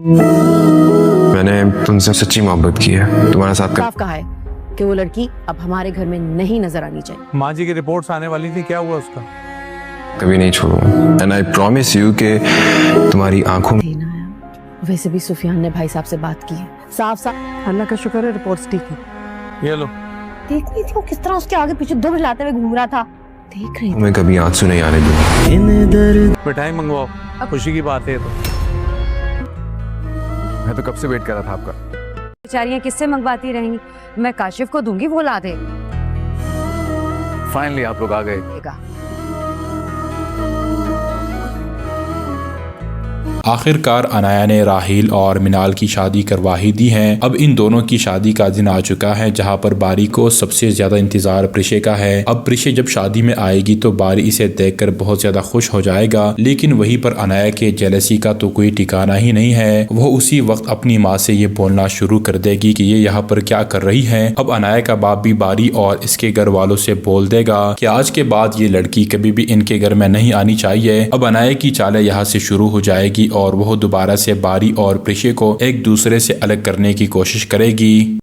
मैंने तुमसे सच्ची मोहब्बत की है, तुम्हारा साथ साफ कहा है कि वो लड़की अब हमारे घर में नहीं नजर आनी चाहिए। माँ जी की रिपोर्ट्स आने वाली थी, क्या हुआ उसका? कभी नहीं छोड़ूंगा। एंड आई प्रॉमिस यू कि तुम्हारी आंखों में देना है। वैसे भी सुफियान ने भाई साहब से बात की है, साफ साफ अल्लाह का शुक्र है रिपोर्ट्स ठीक है। ये लो। देख रही थी वो किस तरह उसके आगे पीछे दुम हिलाते हुए घूम रहा था, देख रही थी। मैं कभी आंसू नहीं आने दूंगी। मिठाई मंगवाओ, खुशी की बात है तो। मैं तो कब से वेट कर रहा था आपका। बेचारियां किससे मंगवाती रहेंगी, मैं काशिफ को दूंगी, वो ला दे। फाइनली आप लोग आ गए। आखिरकार अनाया ने राहील और मिनाल की शादी करवा ही दी है। अब इन दोनों की शादी का दिन आ चुका है, जहां पर बारी को सबसे ज्यादा इंतजार प्रिशे का है। अब प्रिशे जब शादी में आएगी तो बारी इसे देखकर बहुत ज्यादा खुश हो जाएगा, लेकिन वहीं पर अनाया के जेलसी का तो कोई ठिकाना ही नहीं है। वो उसी वक्त अपनी माँ से ये बोलना शुरू कर देगी कि ये यहाँ पर क्या कर रही है। अब अनाया का बाप भी बारी और इसके घर वालों से बोल देगा कि आज के बाद ये लड़की कभी भी इनके घर में नहीं आनी चाहिए। अब अनाया की चालें यहाँ से शुरू हो जाएगी और वह दोबारा से बारी और प्रिशे को एक दूसरे से अलग करने की कोशिश करेगी।